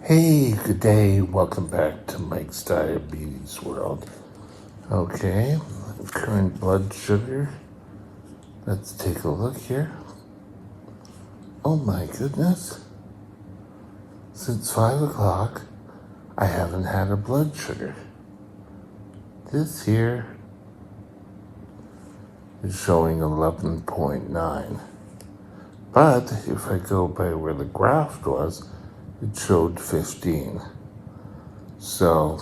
Hey, good day. Welcome back to Mike's Diabetes World. Okay, current blood sugar. Let's take a look here. Oh my goodness. Since 5 o'clock, I haven't had a blood sugar. This here is showing 11.9. But if I go by where the graph was, it showed 15. So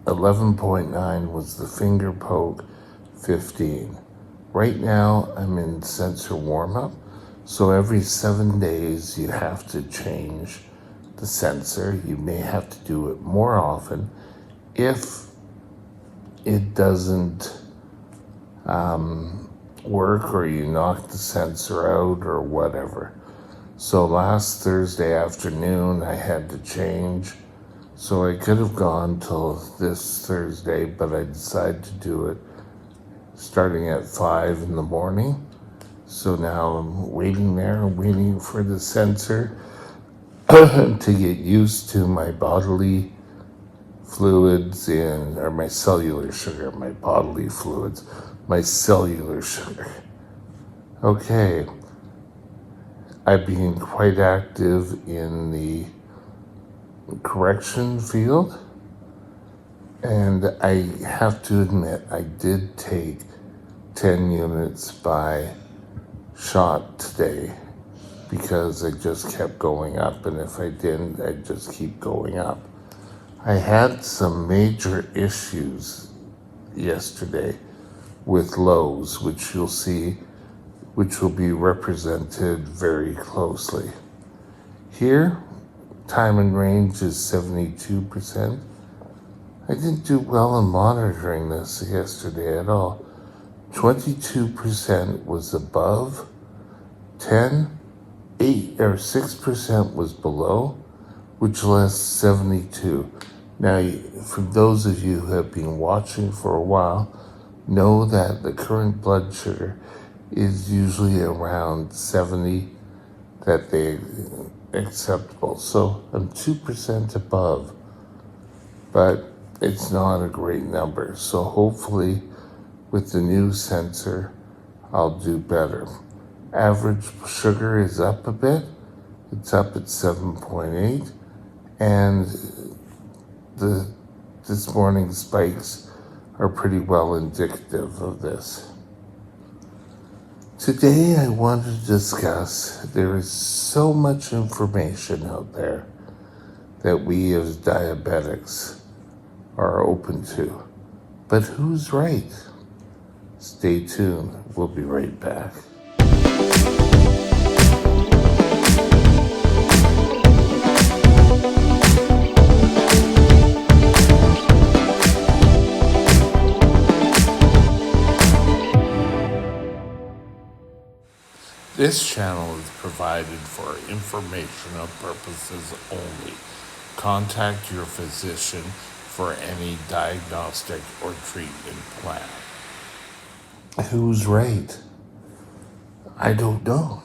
11.9 was the finger poke, 15. Right now, I'm in sensor warm up. So every 7 days, you have to change the sensor. You may have to do it more often if it doesn't work or you knock the sensor out or whatever. So last Thursday afternoon, I had to change. So I could have gone till this Thursday, but I decided to do it starting at 5 in the morning. So now I'm waiting there, waiting for the sensor to get used to my bodily fluids or my cellular sugar, my bodily fluids, my cellular sugar. Okay, I've been quite active in the correction field, and I have to admit I did take 10 units by shot today because I just kept going up, and if I didn't, I'd just keep going up. I had some major issues yesterday with lows, which you'll see, which will be represented very closely. Here, time and range is 72%. I didn't do well in monitoring this yesterday at all. 22% was above, 8 or 6% was below, which left 72. Now, for those of you who have been watching for a while, know that the current blood sugar is usually around 70 that they acceptable. So I'm 2% above, but it's not a great number. So hopefully with the new sensor, I'll do better. Average sugar is up a bit. It's up at 7.8, and this morning's spikes are pretty well indicative of this. Today I want to discuss there is so much information out there that we as diabetics are open to. But who's right? Stay tuned. We'll be right back. This channel is provided for informational purposes only. Contact your physician for any diagnostic or treatment plan. Who's right? I don't know.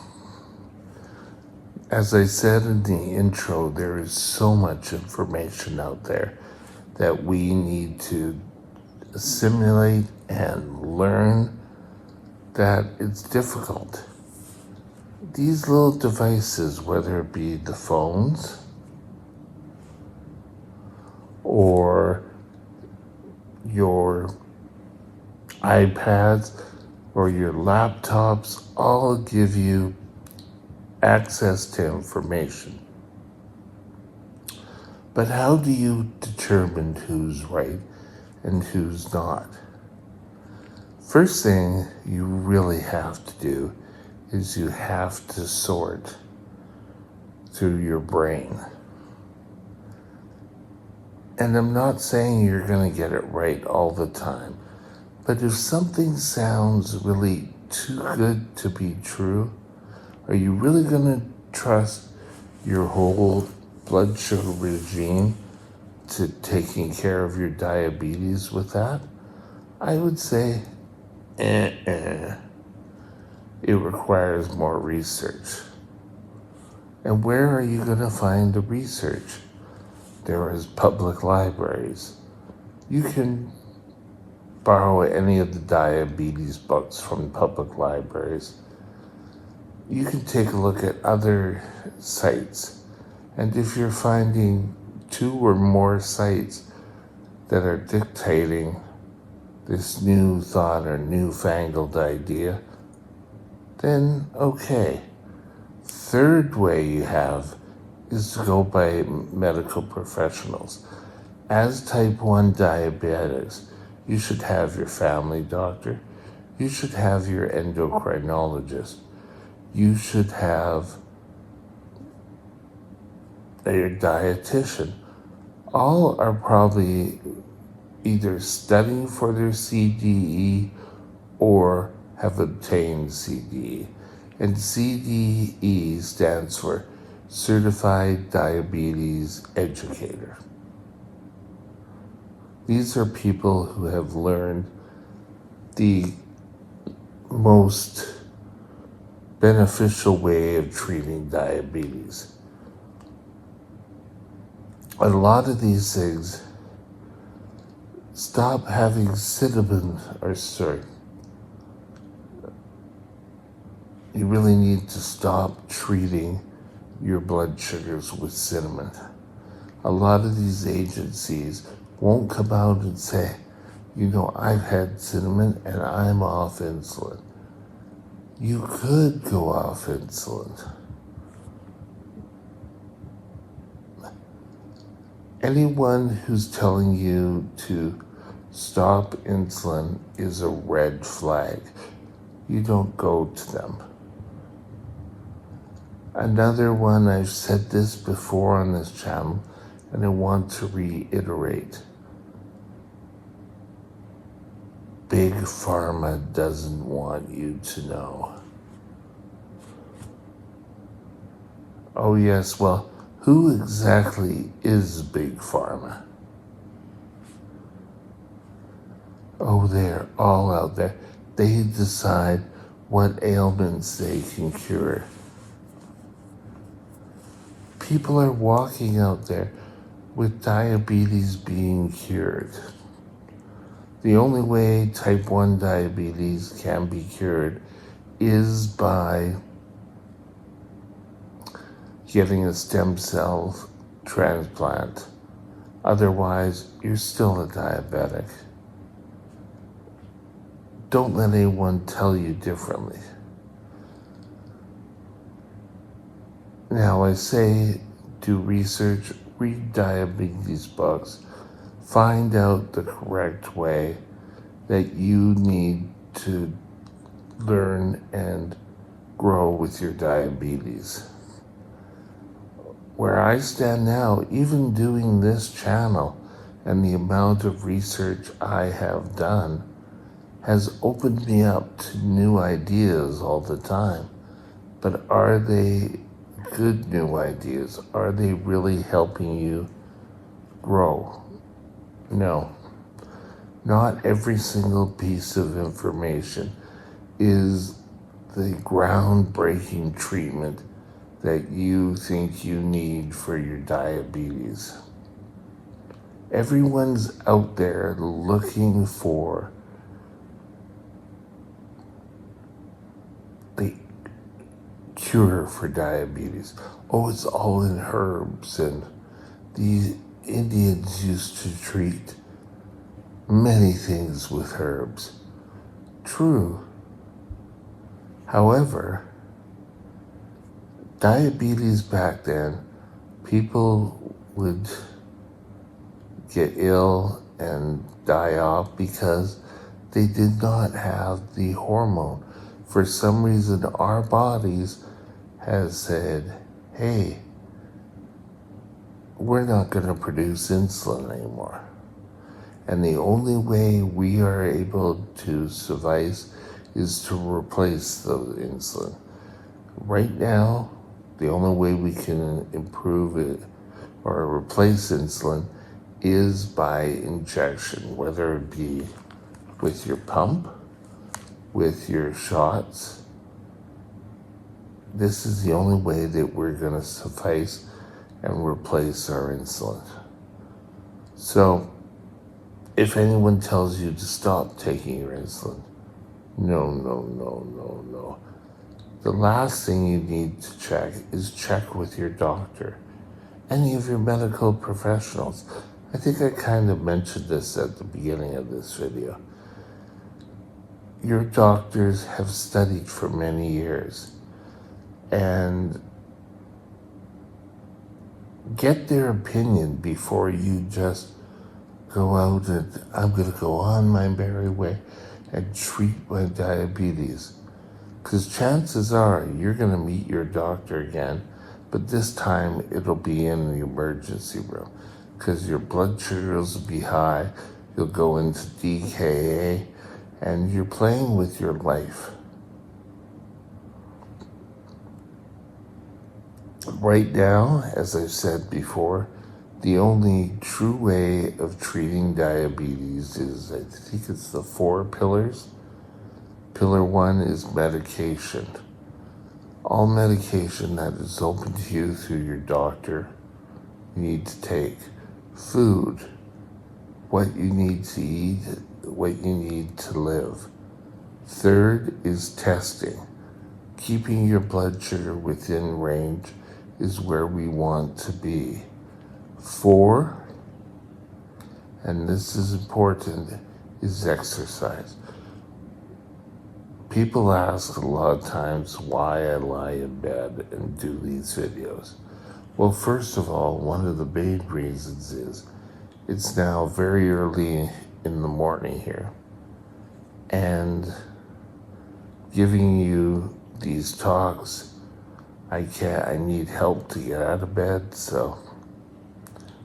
As I said in the intro, there is so much information out there that we need to assimilate and learn that it's difficult. These little devices, whether it be the phones or your iPads or your laptops, all give you access to information. But how do you determine who's right and who's not? First thing you really have to do is you have to sort through your brain. And I'm not saying you're going to get it right all the time, but if something sounds really too good to be true, are you really going to trust your whole blood sugar regime to taking care of your diabetes with that? I would say, It requires more research. And where are you going to find the research? there is public libraries. You can borrow any of the diabetes books from public libraries. You can take a look at other sites. And if you're finding 2 or more sites that are dictating this new thought or newfangled idea, then okay. Third way you have is to go by medical professionals. As type 1 diabetics, you should have your family doctor. You should have your endocrinologist. You should have your dietitian. All are probably either studying for their CDE or have obtained CDE. And CDE stands for Certified Diabetes Educator. These are people who have learned the most beneficial way of treating diabetes. A lot of these things stop having you really need to stop treating your blood sugars with cinnamon. A lot of these agencies won't come out and say, I've had cinnamon and I'm off insulin. You could go off insulin. Anyone who's telling you to stop insulin is a red flag. You don't go to them. Another one, I've said this before on this channel, and I want to reiterate. Big Pharma doesn't want you to know. Oh yes, well, who exactly is Big Pharma? Oh, they're all out there. They decide what ailments they can cure. People are walking out there with diabetes being cured. The only way type 1 diabetes can be cured is by getting a stem cell transplant. Otherwise, you're still a diabetic. Don't let anyone tell you differently. Now, I say do research, read diabetes books, find out the correct way that you need to learn and grow with your diabetes. Where I stand now, even doing this channel and the amount of research I have done has opened me up to new ideas all the time. But are they good new ideas? Are they really helping you grow? No. Not every single piece of information is the groundbreaking treatment that you think you need for your diabetes. Everyone's out there looking for the cure for diabetes. Oh, it's all in herbs, and the Indians used to treat many things with herbs. True. However, diabetes back then, people would get ill and die off because they did not have the hormone. For some reason, our bodies has said, hey, we're not going to produce insulin anymore. And the only way we are able to suffice is to replace the insulin. Right now, the only way we can improve it or replace insulin is by injection, whether it be with your pump, with your shots. This is the only way that we're going to suffice and replace our insulin. So if anyone tells you to stop taking your insulin, no, no, no, no, no. The last thing you need to check with your doctor, any of your medical professionals. I think I kind of mentioned this at the beginning of this video. Your doctors have studied for many years, and get their opinion before you just go out and I'm going to go on my merry way and treat my diabetes. Because chances are you're going to meet your doctor again, but this time it'll be in the emergency room because your blood sugars will be high, you'll go into DKA, and you're playing with your life. Right now, as I've said before, the only true way of treating diabetes is, I think it's the 4 pillars. Pillar 1 is medication. All medication that is open to you through your doctor, you need to take. Food, what you need to eat, what you need to live. Third is testing. Keeping your blood sugar within range is where we want to be. 4, and this is important, is exercise. People ask a lot of times why I lie in bed and do these videos. Well, first of all, one of the main reasons is it's now very early in the morning here, and giving you these talks, I need help to get out of bed, so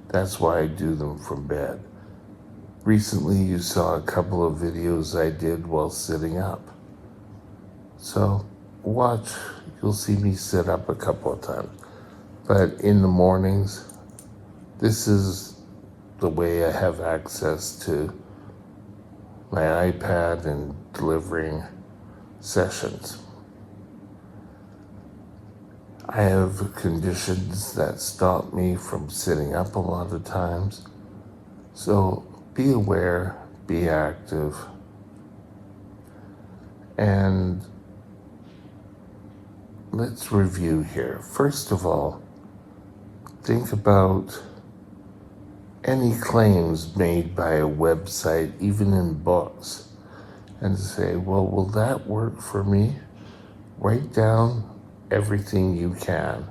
that's why I do them from bed. Recently, you saw a couple of videos I did while sitting up. So watch, you'll see me sit up a couple of times. But in the mornings, this is the way I have access to my iPad and delivering sessions. I have conditions that stop me from sitting up a lot of times. So be aware, be active, and let's review here. First of all, think about any claims made by a website, even in books, and say, well, will that work for me? Write down everything you can.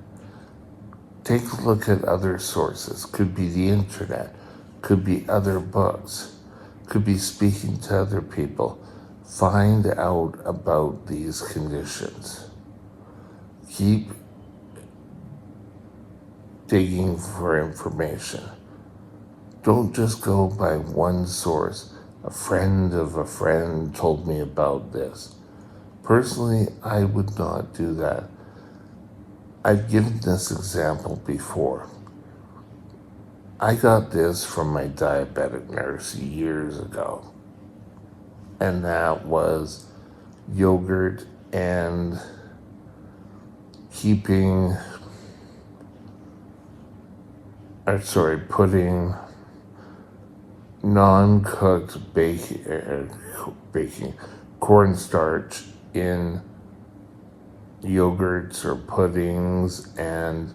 Take a look at other sources. Could be the internet, could be other books, could be speaking to other people. Find out about these conditions. Keep digging for information. Don't just go by one source. A friend of a friend told me about this. Personally, I would not do that. I've given this example before. I got this from my diabetic nurse years ago, and that was yogurt and putting non-cooked baking cornstarch in yogurts or puddings, and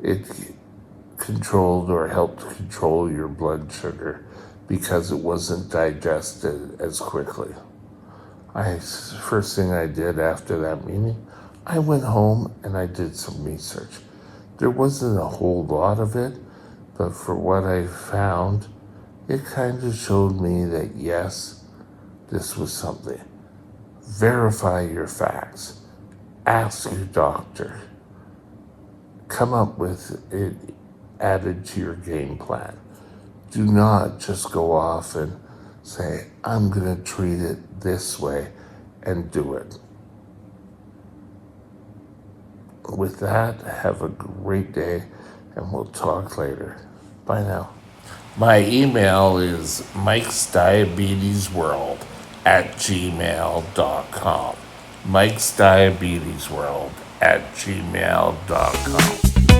it controlled or helped control your blood sugar because it wasn't digested as quickly. First thing I did after that meeting, I went home and I did some research. There wasn't a whole lot of it, but for what I found, it kind of showed me that yes, this was something. Verify your facts. Ask your doctor. Come up with it added to your game plan. Do not just go off and say, I'm going to treat it this way and do it. With that, have a great day, and we'll talk later. Bye now. My email is mikesdiabetesworld@gmail.com. mikesdiabetesworld@gmail.com.